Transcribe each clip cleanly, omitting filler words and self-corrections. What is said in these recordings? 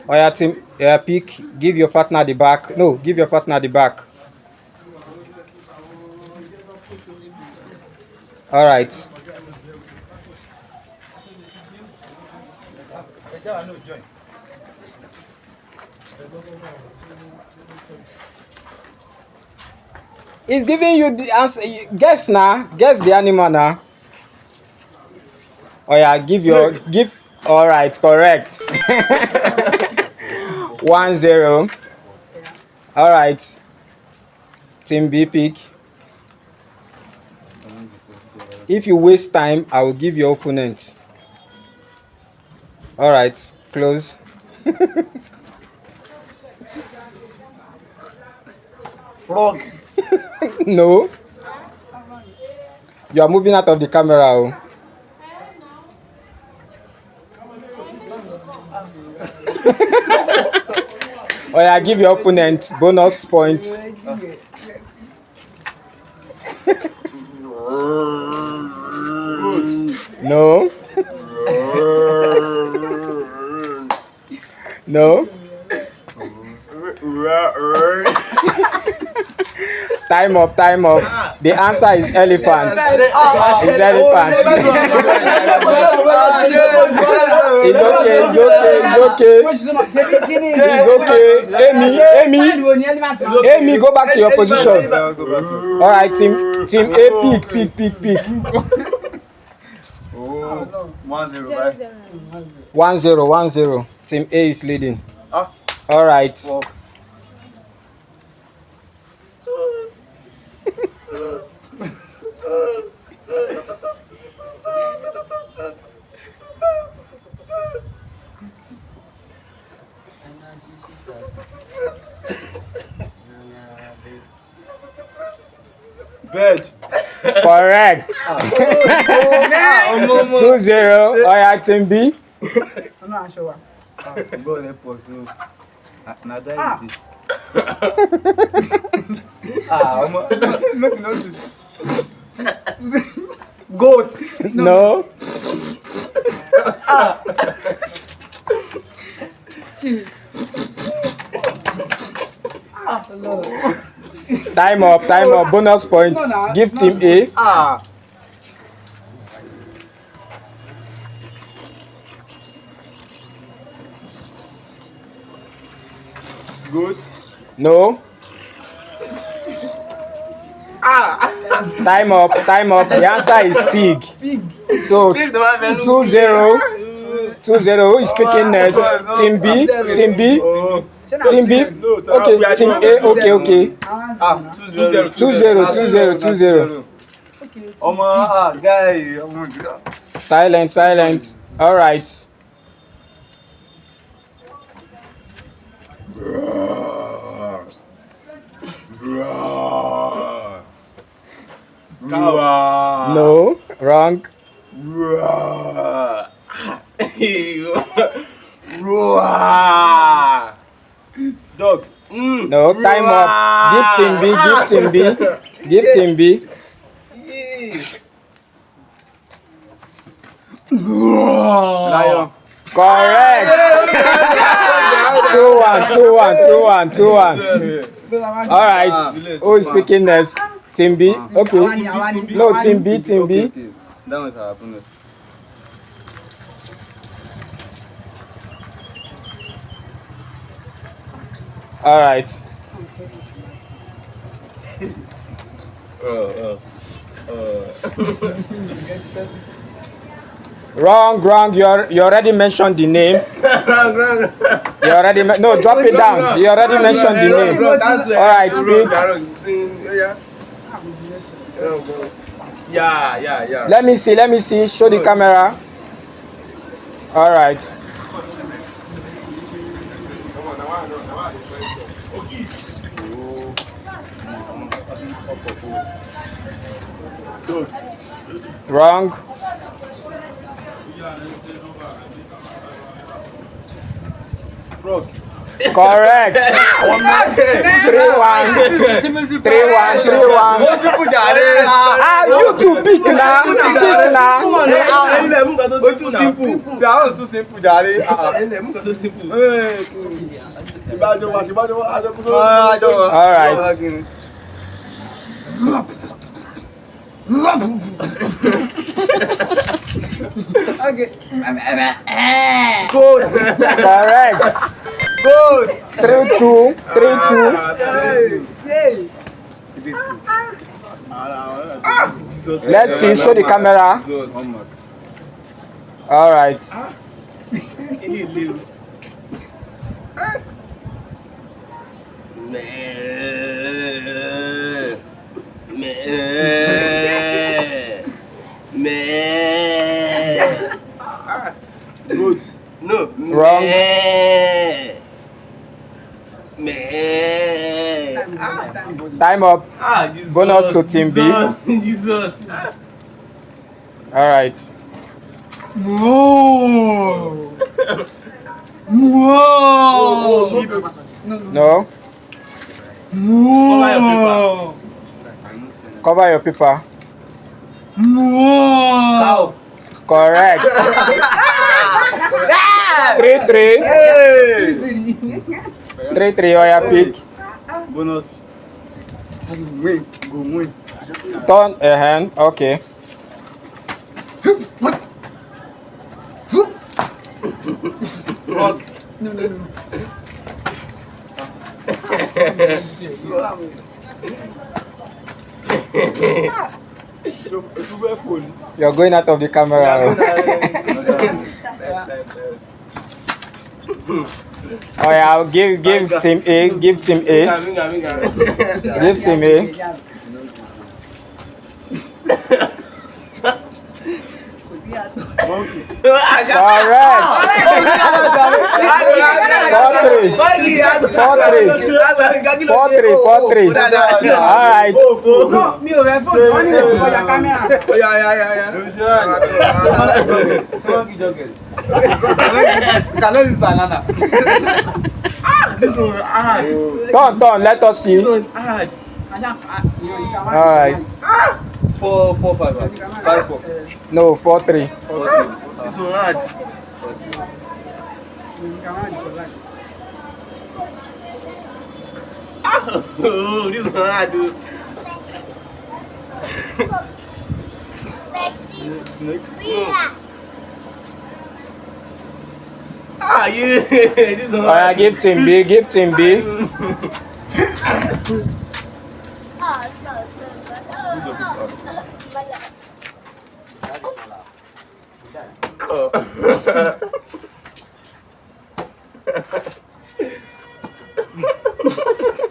Oh yeah, team. Yeah, pick. Give your partner the back. No, give your partner the back. All right. It's giving you the answer. Guess now. Guess the animal now. Oh yeah, give. All right, correct. 1-0. All right. Team B pick. If you waste time, I will give your opponent. All right, close. Frog. No. You are moving out of the camera. Oh. Oh yeah, give your opponent bonus points. No. No. Time up, time up. The answer is elephant. It's elephant. It's okay, it's okay, it's okay. It's okay. Amy, go back to your position. All right, team A, pick. 1-0. Team A is leading. All right. Bird. Correct. 2-0. Oh yeah, team B. I'm not sure. Go there, pursue. Nada is make notice. Goat. No. Time up. Bonus points. Give team A. Goat. No. Time up. The answer is pig. So 2-0. 2-0. Who is speaking next? Team B. Okay. Team A. Okay. 2-0. Guy. Silent. All right. No, wrong. Dog. No, time up. Give team B. Lion. Correct. 2-1. All right. Who is speaking next? Team B. Okay. No, team B. Okay. That was our bonus. All right. Wrong. You already mentioned the name. You already no, drop it down. You already mentioned the name. All right, speak. Yeah. Let me see. Show the camera. All right. Wrong. Frog. Correct. 3-1. 3-1. Ah, you too big now. Big now. Too simple. That was too simple, Daddy. All right. Okay. Good. Correct. Good. 3-2. 3-2. Yay. Let's see. Show the camera. All right. Good. No. Wrong. Time up. Jesus. Bonus to Team B. Jesus. All right. Whoa. No. Whoa. Cover your paper. Whoa. Correct. 3-3. Hey. 3-3. Oya pick. Bonus. Win. Go win. Turn a hand. Okay. Fuck. You're going out of the camera. Oh yeah, I'll give Team A. Give Team A. Give Team A. Correct. 4-3. All right. No, me over phone. Money for your camera. Cannot use banana. Turn. Let us see. All right. 4-5. 5-4. No, 4-3. This one hard. Oh, this one hard, dude. Yeah. This one Oh yeah, hard. give Team B. Give Team B.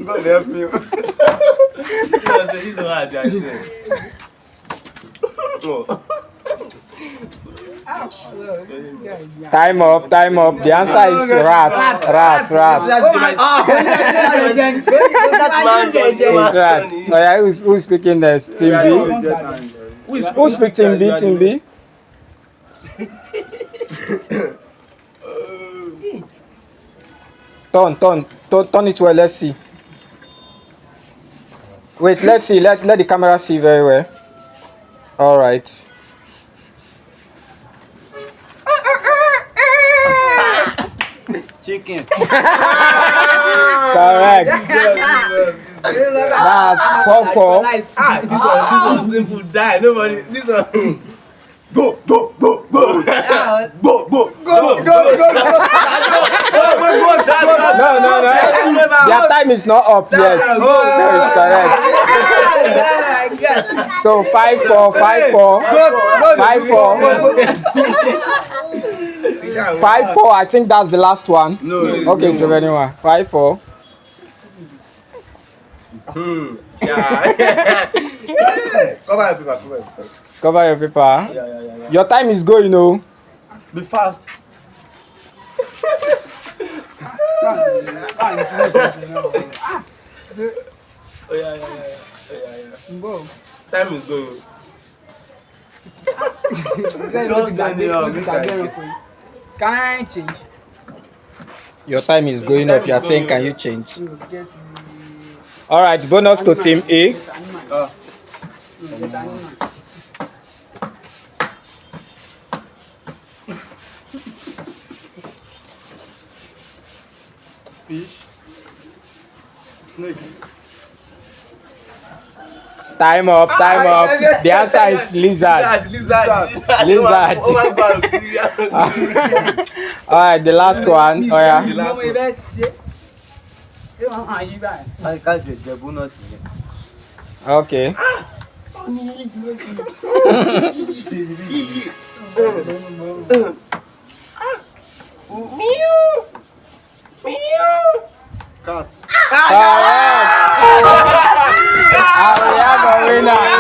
God help me. This one hard, I said. Oh. Time up. The answer is rat. It's rat. Oh yeah, who's speaking next? Team B. Who's speaking Team B? Team B. Turn it well. Let's see. Wait. Let's see. Let the camera see very well. All right. Chicken. Correct. That's 4-4. This one simple die. Nobody. This one. Go. No. Their time is not up yet. That is correct. So 5-4. 5-4. I think that's the last one. No. Okay, so anyway, 5-4. Cover your paper. Your time is going, oh. Be fast. Time is going. Can I change? Your time is going up. You are saying, can you change? Get the. All right, bonus to team A. Get animal. Get animal. Fish. Snake. Time up, time up. The answer is lizard. Lizard. Lizard. Oh my God. All right, the last one. Oh yeah. You know my best shit. You want to you back? I can't say the bonus. Okay. Cat. Correct. And we have a winner.